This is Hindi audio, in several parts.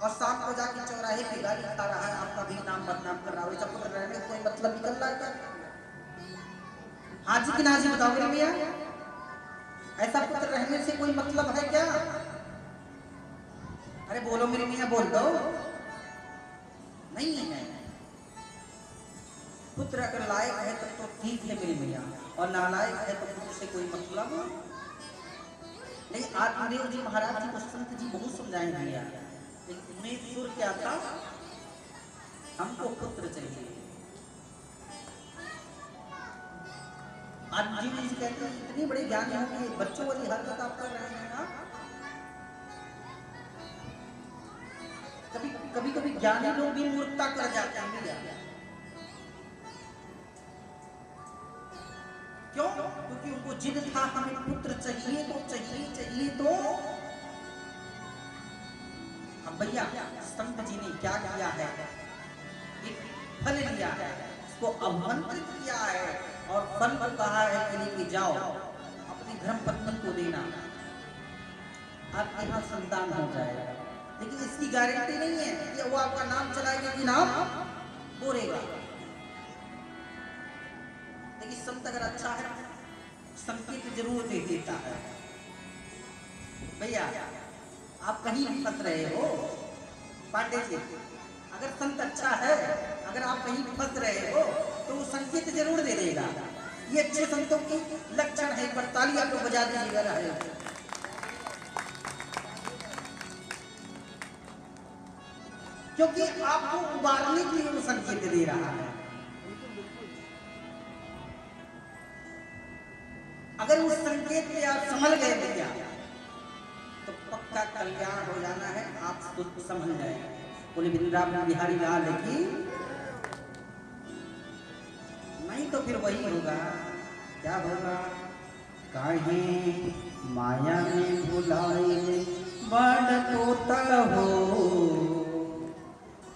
और शाम को जाके चौराहे पे गाली खा रहा है, आपका भी नाम बदनाम कर रहा है, ऐसा पुत्र रहने का कोई मतलब निकल रहा है क्या? हाजी की नाजी बताओ मेरे मियाँ, ऐसा पुत्र रहने से कोई मतलब है क्या? अरे बोलो मेरे मियाँ, बोल दो। नहीं है। पुत्र अगर लायक है तब तो ठीक है मेरे मियाँ, और नालायक है तो पुत्र से कोई मतलब नहीं। आत्मदेव जी महाराज जी को संत जी बहुत समझाए भैया, लेकिन उन्हें सुर क्या था, हमको पुत्र चाहिए। आत्मदेव जी कहते हैं इतने बड़े ज्ञानी हो कि बच्चों वाली हरकत आप कर रहे हैं ना। कभी कभी कभी ज्ञानी लोग भी मूर्खता कर जाते हैं भैया। क्यों? क्योंकि उनको जिद था हमें पुत्र चाहिए तो चाहिए चाहिए तो। अब भैया संत जी ने क्या किया है, एक फल लिया है, उसको अवमंत्रित किया है और फल को कहा है कि लेके जाओ अपनी धर्म पत्नी को देना, आपके यहाँ संतान हो जाएगा। लेकिन इसकी गारंटी नहीं है कि वो आपका नाम चलाएगा कि नाम बोलेगा। लेकिन संत अगर अच्छा है संकेत जरूर दे देता है। भैया आप कहीं भी फंस रहे हो पांडे जी, अगर संत अच्छा है, अगर आप कहीं फंस रहे हो तो वो संकेत जरूर दे देगा। ये अच्छे संतों की लक्षण है। एक बार ताली आप लोग बजा दीजिएगा रहे, क्योंकि आपको उबारने के लिए वो संकेत दे रहा है। अगर उस संकेत पे आप समझ गए भैया तो पक्का कल्याण हो जाना है, आप समझ जाएंगे। बोले वृंदावन बिहारी लाल की, नहीं तो फिर वही होगा। क्या होगा? काहे माया में भुलाए बड़ तोता हो,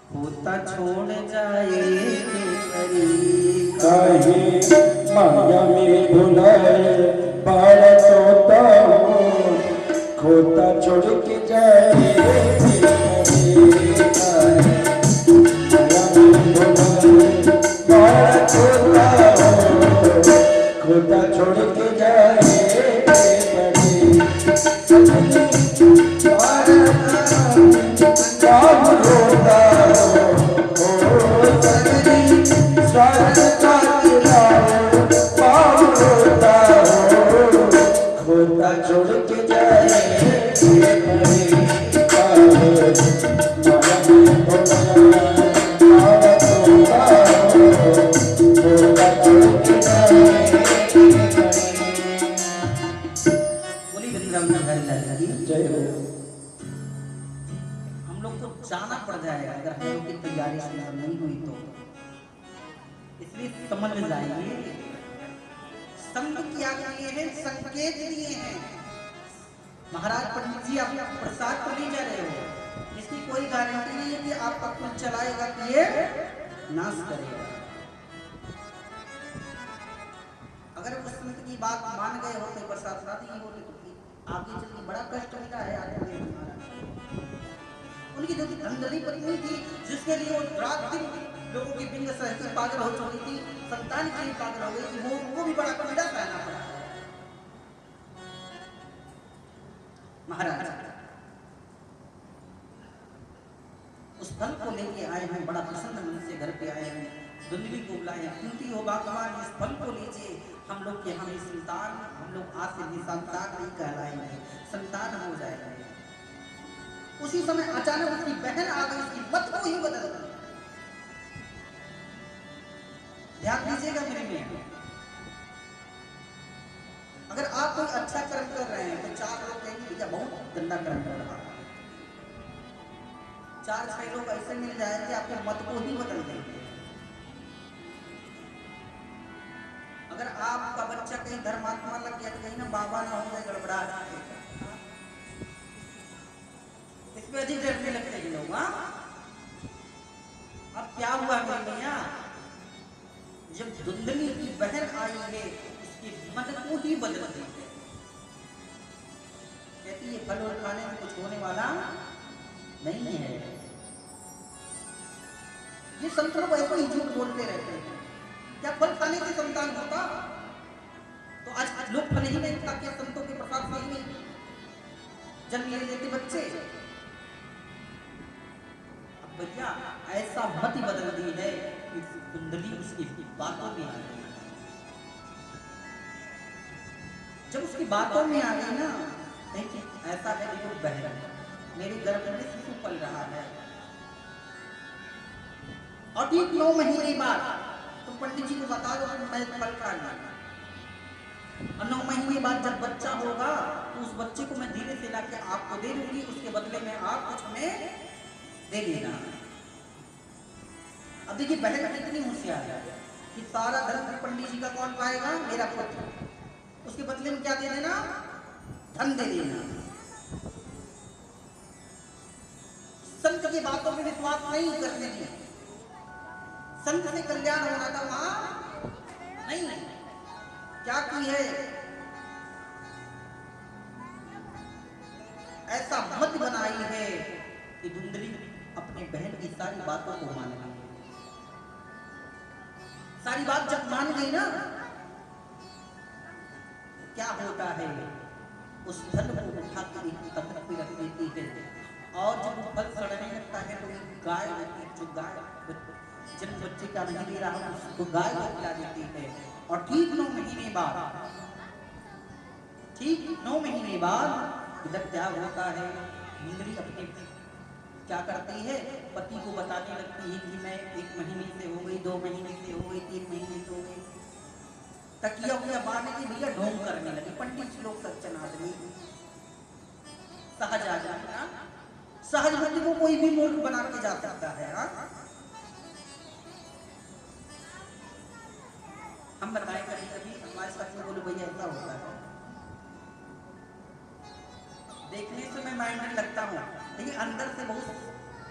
होता छोड़ जाए काहे माया में भुलाए बड़ तोता हो, खोता छोड़ के जाए खोता छोड़ के जाए खोता छोड़ के जाए जय हो। हम लोग को जाना पड़ जाएगा अगर हम लोग की तैयारी से नहीं हुई तो, इसलिए समझ में जाएंगे। संत क्या किए हैं, संकेत दिए हैं। महाराज पंडित जी आप प्रसाद तो नहीं जा रहे हो, इसकी कोई गारंटी नहीं है कि आपका कुल चलाएगा कि ये नाश करेगा। अगर उस संत की बात मान गए हो तो प्रसाद ना दिए हो तो आगे चल के बड़ा कष्ट मिला है आदमी। उनकी जो धंधली पत्नी थी जिसके लिए वो रात दिन लोगों की बिंग सहती पागल हो चुकी थी, संतान के लिए पागल हो गई थी, वो उनको भी बड़ा पीड़ा सहना पड़ा। महाराज उस फल को लेके आए हैं, बड़ा प्रसन्न मन से घर पे आए हैं, दुल्हन को बुलाए हैं, कीमती हो भगवान इस फल को लीजिए, हम लोग के हम संतान, हम लोग आज से भी संतान नहीं कहलाएंगे, संतान हो जाएंगे। उसी समय अचानक उसकी बहन आ गई, उसकी मत को ही बदल दी। ध्यान दीजिएगा मेरे में, अगर आप कोई अच्छा कर्म कर रहे हैं तो चार लोग कहेंगे भैया बहुत गंदा कर्म कर रहा है, चार छह लोग ऐसे मिल जाएंगे आपके मत को ही बदल देंगे। अगर आपका बच्चा कहीं धर्मात्मा लग गया तो कहीं ना बाबा ना हो जाए, गड़बड़ा जाए, इसमें अधिक डरने लगते हैं लोग। अब क्या हुआ मेरे भैया, जब धुंधली की बहन आई है इसकी मन को ही बदल दी। कहती है फल और खाने में कुछ होने वाला नहीं है। ये संत लोग ऐसे ही झूठ बोलते रहते हैं। क्या फल खाने से संतान होता? तो आज लोग फल ही नहीं खा के संतों के प्रसाद से ही नहीं जन्म ले लेते बच्चे। अब भैया ऐसा मति बदल दी है कि कुंडली उसकी बातों में आ गई। जब उसकी बातों में आ गई ना, देखिए ऐसा है कि वो बहन मेरे गर्भ में शिशु पल रहा है और ठीक 9 महीने बाद तो पंडित जी को बता दो कि मैं फल खा लिया। और 9 महीने बाद जब बच्चा होगा तो उस बच्चे को मैं धीरे से लाके आपको दे दूंगी, उसके बदले में आप कुछ हमें दे देना। अब देखिए बहन कितनी होशियार है कि सारा धन पंडित जी का कौन पाएगा? मेरा पुत्र। उसके बदले में क्या दे देना? धन दे देना। संत की बातों में विश्वास नहीं करने दिया। संत से कल्याण होना था वहां नहीं। क्या की है? ऐसा मत बनाई है कि धुंधली अपनी बहन की सारी बातों को मान ली। सारी बात जब मान गई ना, क्या होता है? उस फल को उठा के एक तख्त पे रख देती है और जब वो फल सड़ने लगता है तो गाय होती है, जो गाय जिन बच्चे का नहीं दे रहा उसको गाय को खिला देती है। और ठीक 9 महीने बाद जब क्या होता है, इंद्री अपने क्या करती है, पति को बताने लगती है कि मैं 1 महीने से हो गई, 2 महीने से हो गई, 3 महीने से हो गई। तकिया उकिया बांध के भैया ढोंग करने लगे। पंडित लोग सज्जन आदमी, सहज आदमी, सहज बुद्धि को कोई भी मूर्ख बना के जा सकता है। हम बताए कभी हमारे साथ में बोले भैया ऐसा होता है। देखने से मैं माइंड लगता हूँ लेकिन अंदर से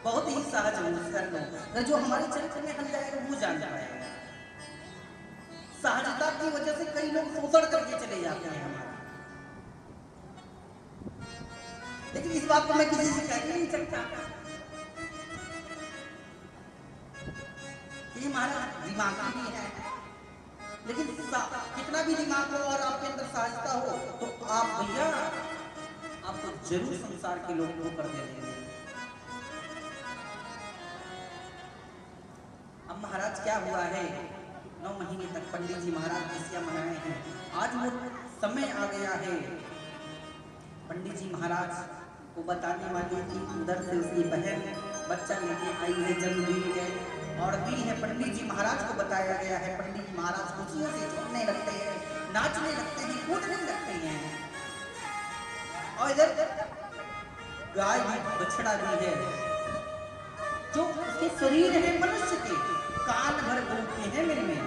बहुत ही सहज हूँ। जो हमारे चरित्र में हल जाएगा वो जान जाएगा। सहजता की वजह से कई लोग शोषण करके चले जाते हैं हमारा। लेकिन इस बात को मैं किसी से कह नहीं सकता कि हमारा दिमाग भी है, लेकिन कितना भी दिमाग हो और आपके अंदर सहजता हो तो आप भैया आपको जरूर संसार के लोगों को कर देंगे। अब महाराज क्या हुआ है, 9 महीने तक पंडित जी महाराज खुशियां मनाए हैं। आज वो समय आ गया है, पंडित जी महाराज को बताने वाली थी उधर से उसकी बहन बच्चा लेके आई है, जन्म दी है और दी है। पंडित जी महाराज को बताया गया है। पंडित जी महाराज खुशियों से झूमने लगते हैं, नाचने लगते हैं, कूदने लगते हैं। और इधर गाय भी बछड़ा भी है, जो उसके शरीर है मनुष्य के, कान भर घूमते हैं मेरे में।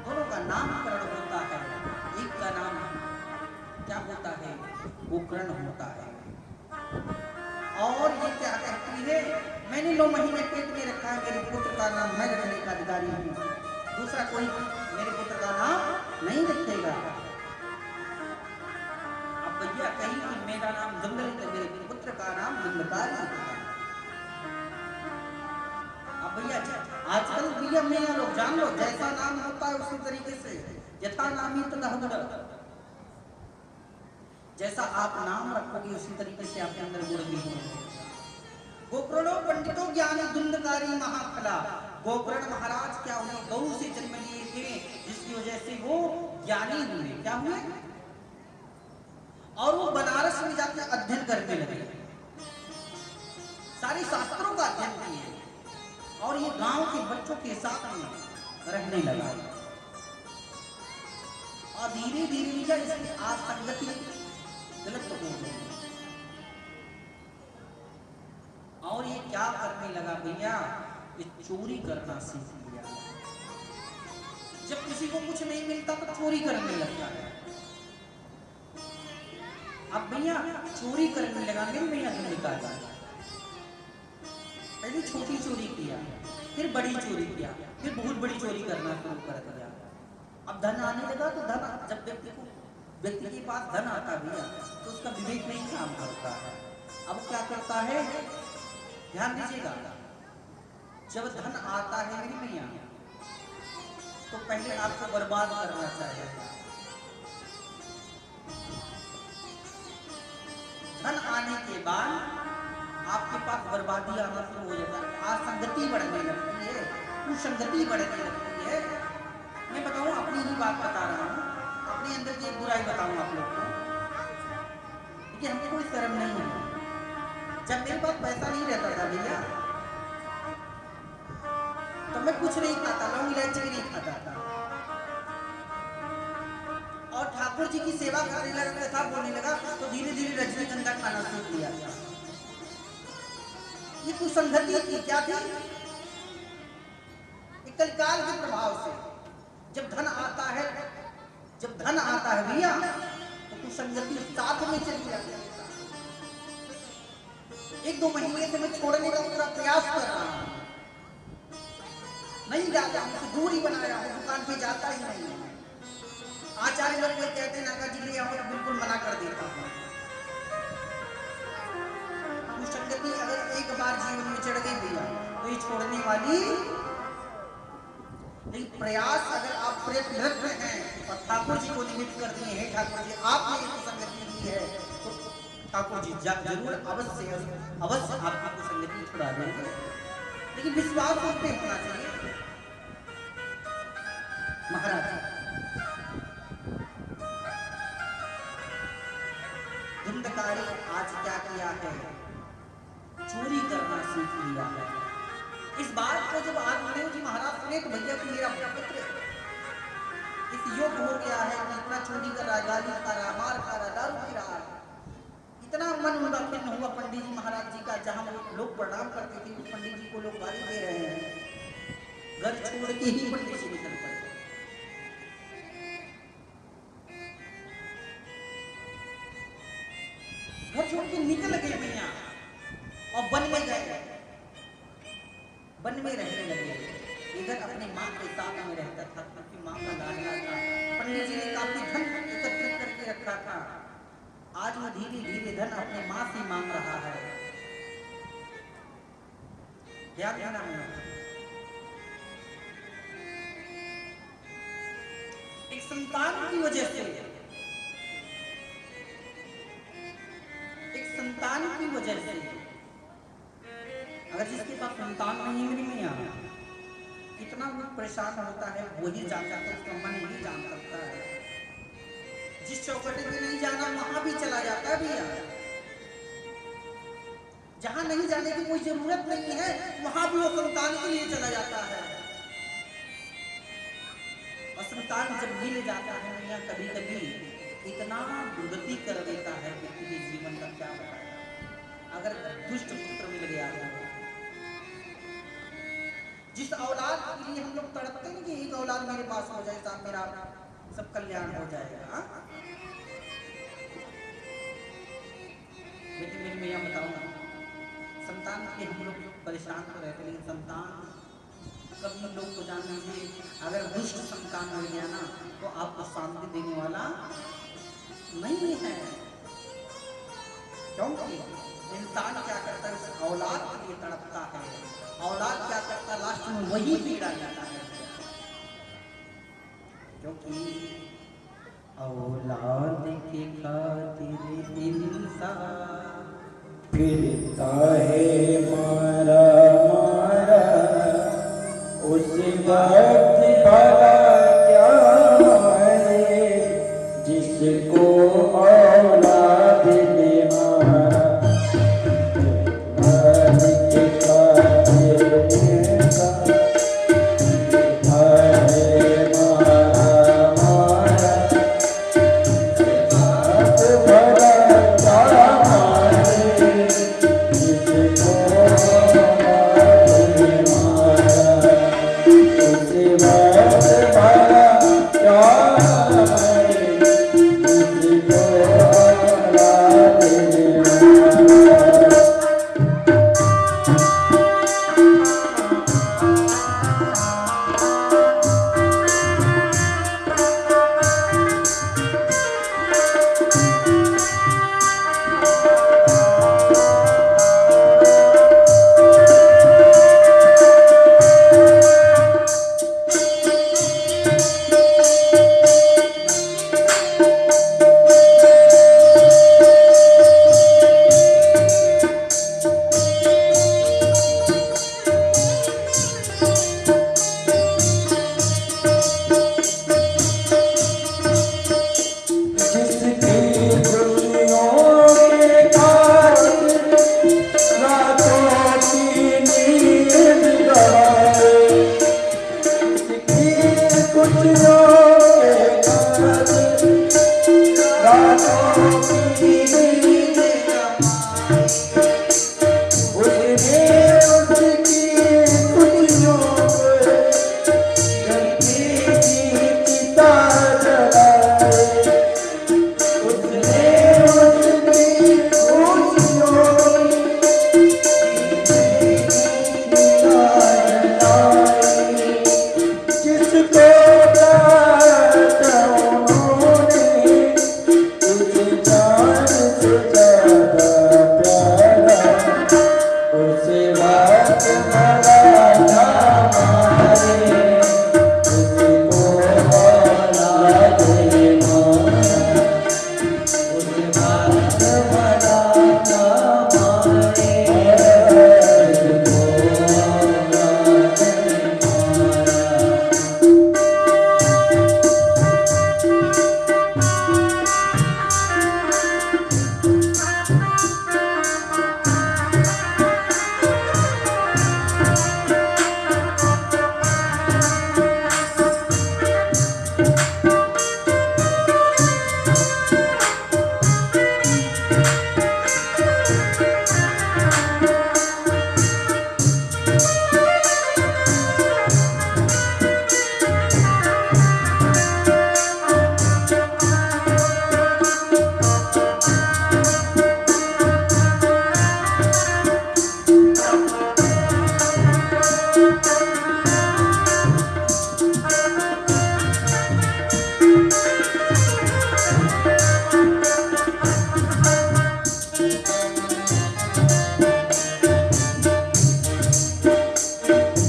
दोनों का नामकरण होता है। एक का नाम क्या होता है? गोकर्ण होता है। और ये क्या कहती है, मैंने 9 महीने पेट में रखा है, मेरे पुत्र का नाम मैं रखने का अधिकारी हूँ, दूसरा कोई मेरे पुत्र का नाम नहीं रखेगा। अब भैया कहीं कि मेरा नाम जंगल है, मेरे पुत्र का नाम जंगलकारी है। अब भैया आजकल भैया मैं लोग जान लो, जैसा नाम होता है उसी तरीके से, यथा नामी तथा जैसा आप नाम रखोगे उसी तरीके से आपके अंदर गुण भी होंगे। गोकर्णो पंडितो ज्ञानी धुंधकारी महाफला। गोकर्ण महाराज क्या हुए? गौ से जन्म लिए थे, जिसकी वजह से वो ज्ञानी हुए। क्या हुए? और वो बनारस में जाकर अध्ययन करने लगे, सारे शास्त्रों का अध्ययन किए और ये गांव के बच्चों के साथ में रहने लगा। और धीरे धीरे इसकी आसंगति गलत हो गई और ये क्या करने लगा भैया? ये चोरी करना सीख लिया। जब किसी को कुछ नहीं मिलता तो चोरी करने लगता है। अब भैया चोरी करने लगा। मेरे भैया ने निकाला, पहले छोटी चोरी किया, फिर बड़ी चोरी किया, फिर बहुत बड़ी चोरी करना शुरू कर दिया। अब धन आने लगा तो धन जब व्यक्ति को व्यक्ति के पास धन आता भैया तो उसका विवेक नहीं काम करता है। अब क्या करता है, ध्यान दीजिएगा, जब धन आता है मेरी मैया तो पहले आपको बर्बाद करना चाहिए। धन आने के बाद आपके पास बर्बादी आना शुरू हो जाता है, असंगति बढ़ने लगती है, कुसंगति बढ़ने लगती है। मैं बताऊं, अपनी ही बात बता रहा हूं, अपने अंदर की एक बुराई बताऊं आप लोग को, क्योंकि हमको कोई शर्म नहीं है। जब मेरे पास पैसा नहीं रहता था भैया तो मैं कुछ नहीं खाता, लौंग इलायची भी नहीं खाता था, और ठाकुर जी की सेवा करने लगा था, बोलने लगा तो धीरे धीरे रजनीगंधा खाना शुरू किया था। ये कुसंगति थी, क्या थी? कलिकाल के प्रभाव से जब धन आता है, जब धन आता है भैया तो कुसंगति साथ में चली जाती है। 1-2 महीने से मैं छोड़ने का पूरा प्रयास कर रहा हूं, नहीं जाता हूं, दूरी बनाया हूं, दुकान पे जाता ही नहीं। आचार्य लोग ये कहते हैं नागा जी ले आओ, तो बिल्कुल मना कर देता हूं। कुसंगति अगर एक बार जीवन में चढ़ गई भैया तो ये छोड़ने वाली नहीं। प्रयास अगर आप प्रयत्नरत हैं और ठाकुर जी को निमित्त कर दिए हैं, ठाकुर जी आपने ये कुसंगति दी है, तो ठाकुर जी जरूर अवश्य अवश्य आपकी कुसंगति छुड़ा देंगे। लेकिन विश्वास उस पे होना चाहिए। महाराज धुंधकारी आज क्या किया है, चोरी करना सीख लिया है। इस बात को जब आत्मदेव जी महाराज सुने तो भैया कि मेरा पुत्र इस योग हो गया है कि इतना चोरी कर रहा, गाली खा रहा, मार खा रहा, दारू पी रहा है, इतना मन उनका खिन्न हुआ पंडित जी महाराज जी का। जहां लोग प्रणाम करते थे उस पंडित जी को लोग गाली दे रहे हैं, घर छोड़ के ही पंडित जी निकल पड़े। घर छोड़ के निकल गए भैया और वन में गए, वन में रहने लगे। इधर अपनी माँ के साथ में रहता था, अपनी माँ का लाडला था। पंडित जी ने काफी धन एकत्रित करके रखा था। आज वो धीरे धीरे धन अपने माँ से मांग रहा है। क्या कहना है? एक संतान की वजह से, एक संतान की वजह से, अगर जिसके पास संतान नहीं मेरी मैया, कितना वो परेशान होता है वही जान सकता है, उसका मन नहीं जान सकता है। जिस चौकटे में नहीं जाना वहां भी चला जाता है भैया। जहां नहीं जाने की कोई जरूरत नहीं है वहां भी वो संतान के लिए चला जाता है। और संतान जब मिल जाता है भैया कभी कभी इतना दुर्गति कर देता है व्यक्ति के जीवन का, क्या बताया। अगर दुष्ट पुत्र मिल गया है, जिस औलाद के लिए हम लोग तड़पते हैं कि एक औलाद मेरे पास हो जाए, साथ मेरा सब कल्याण हो जाएगा। लेकिन मेरी मैया बताऊंगा, संतान के हम लोग परेशान तो रहते, लेकिन संतान कभी लोग को जान लीजिए, अगर दुष्ट संतान हो गया ना तो आपको शांति देने वाला नहीं है। क्योंकि इंसान क्या करता है, उस औलाद के लिए तड़पता है, औलाद क्या करता है लास्ट में वही पीड़ा जाता है। क्योंकि औलाद के खातिर इंसान फिरता है मारा मारा, उस वक्त भला क्या है जिसको औलाद ने मारा। Shiva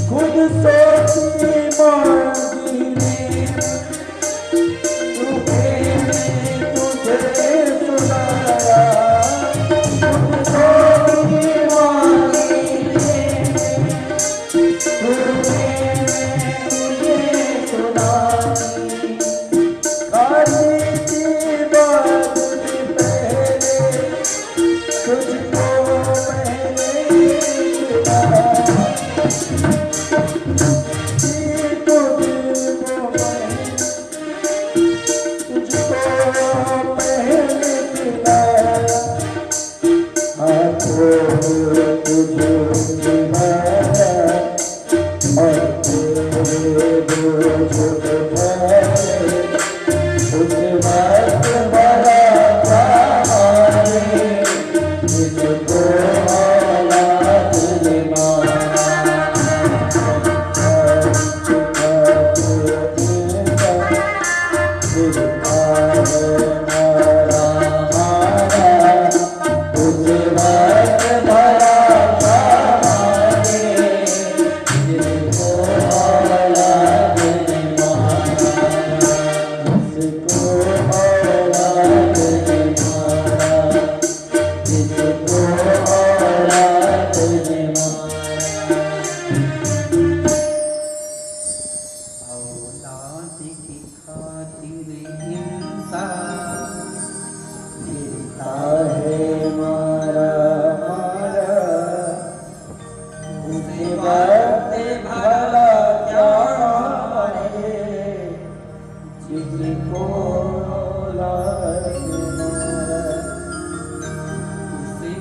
खुद सोची मांगी ने तुझे सुनाया, खुद सोची मांगी ने तुझे सुनाई, खाली की बात पहले तुझको मैंने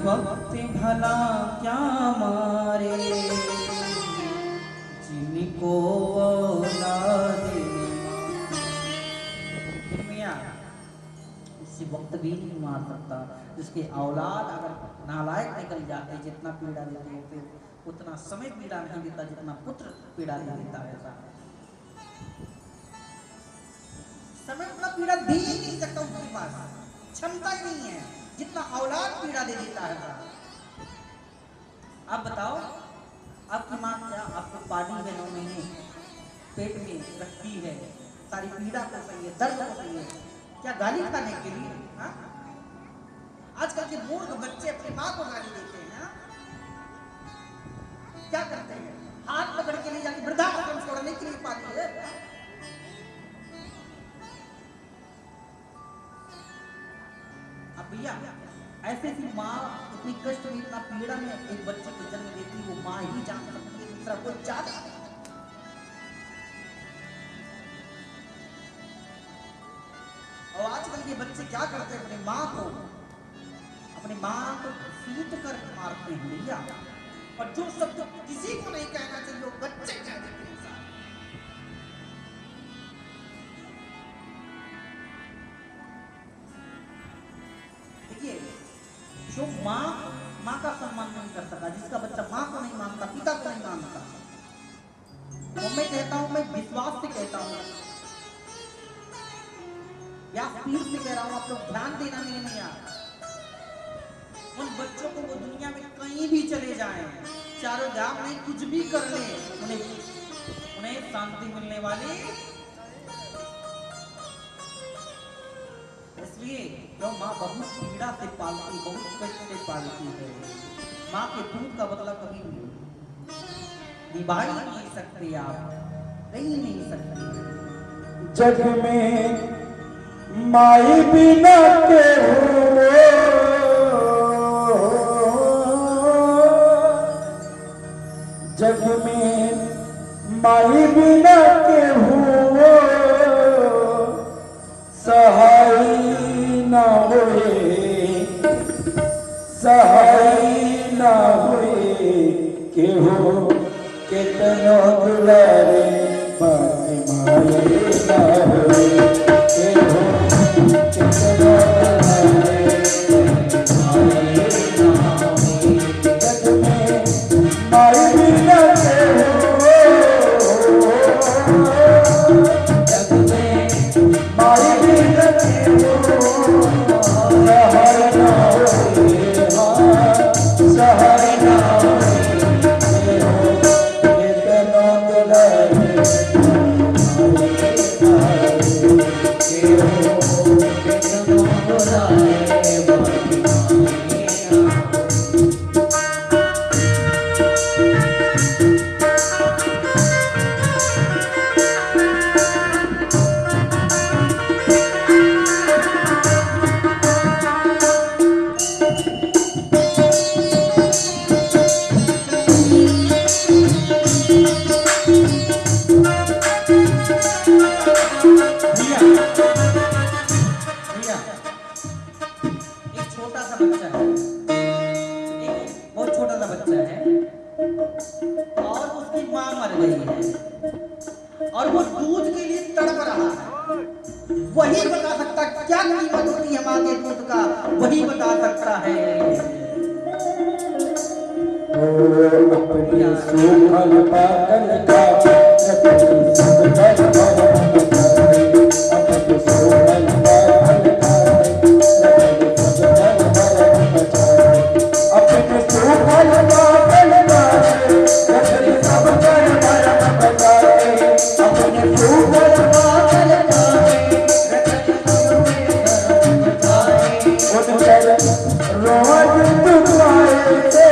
भक्ति भला क्या मारे, जिनको औलाद मियां इससे वक्त भी नहीं मार सकता, जिसके औलाद अगर नालायक निकल जाते जितना पीड़ा देते हैं फिर उतना समय पीड़ा नहीं देता जितना पुत्र पीड़ा दे देता है। ऐसा समय उतना पीड़ा दे ही नहीं सकता, उसके पास क्षमता ही नहीं है जितना औलाद पीड़ा दे देता है। आप बताओ, आपकी माँ क्या आपको पानी में 9 महीने पेट में रखती है, सारी पीड़ा को सही है, दर्द को सही है, क्या गाली खाने के लिए? हाँ, आजकल के मूर्ख बच्चे अपनी माँ को गाली देते हैं। हाँ? क्या करते हैं? हाथ पकड़ के ले जाके वृद्धाश्रम छोड़ने के लिए पाती है। अब भैया ऐसे ही माँ इतनी कष्ट में इतना पीड़ा में एक बच्चे को जन्म देती, वो माँ ही जान सकती है, दूसरा कोई चाहता है। और आजकल के बच्चे क्या करते हैं, अपनी माँ को पीट कर मारते हैं भैया, और जो शब्द किसी को नहीं कहना चाहिए वो बच्चे कह देते हैं। जो माँ का सम्मान नहीं कर सका, जिसका बच्चा माँ को नहीं मानता, पिता को नहीं मानता, वो मैं कहता हूं, मैं विश्वास से कहता हूं, या पीर से कह रहा हूं, आप लोग ध्यान देना मेरे में यार, उन बच्चों को वो दुनिया में कहीं भी चले जाएं, चारों धाम नहीं कुछ भी कर ले, उन्हें शांति मिलने वाली। इसलिए जो माँ बहुत पीड़ा से पालती, बहुत कष्ट से पालती है, माँ के दूध का बदला कभी निभा ही नहीं सकते, आप नहीं नहीं सकते। जग में माई बिना के हो, जग में माई बिना के हो, सहाय ना होए, सहाय ना होए, के हो कितनो दुलारे माई ना होए, के हो कितनो दुलारे माई ना होए, जग में माई बिना के हो, जग में माई बिना के हो, सहाय ना होए, गई है और वो दूध के लिए तड़प रहा है, वही बता सकता क्या कीमत होती है माँ के दूध का, वही बता सकता है। अपने सूखल बादल का रखी सब कर भरम बचाए, अपने सूखल बादल का रखी सब कर भरम बचाए, अपने सूखल बादल का रखी सब कर भरम बचाए, अपने सूखल बादल का रखी सब कर भरम बचाए, उनकर रोज तुम्हारे से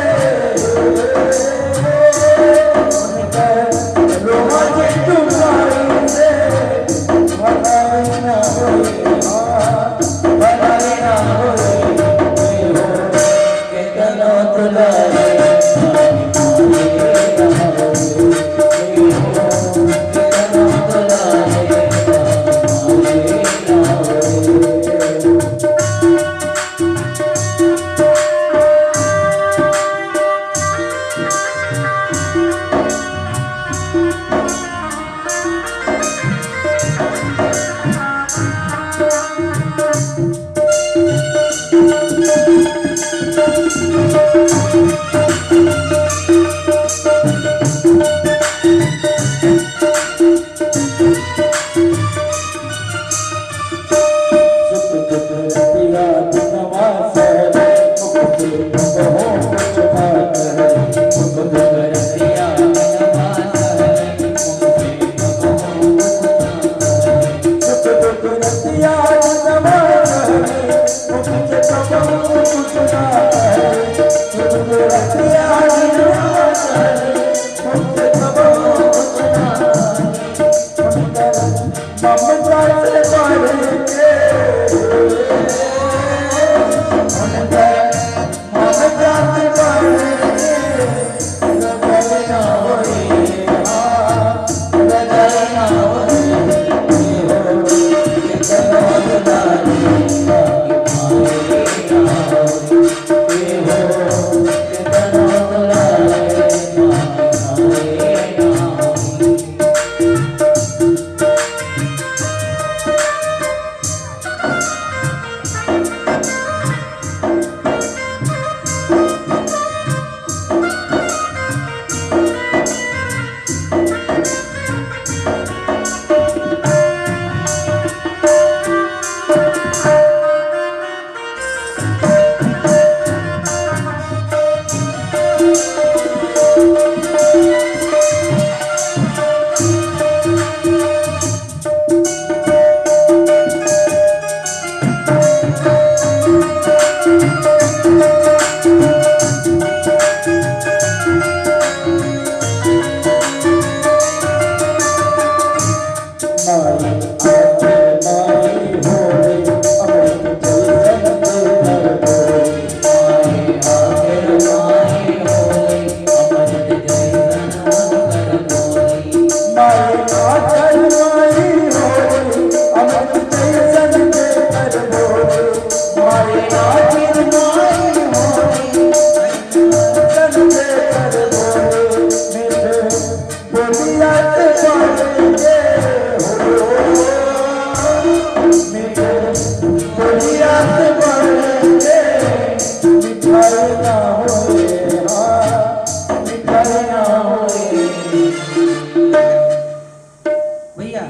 भैया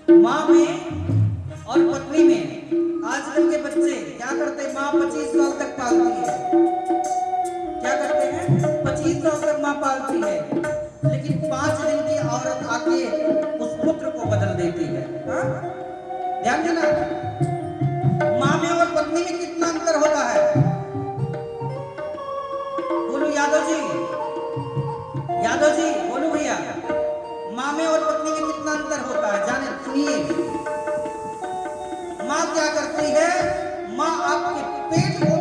माँ में और पत्नी में आजकल के बच्चे क्या करते हैं, माँ 25 साल तक पालती है, क्या करते हैं 25 साल तक माँ पालती है, लेकिन 5 दिन की औरत आके उस पुत्र को बदल देती है। ध्यान देना, माँ में और पत्नी में कितना अंतर होता है। बोलो यादव जी बोलो भैया, माँ में और पत्नी में कितना अंतर होता है, जाने सुनिए। माँ क्या करती है, माँ आपके पेट को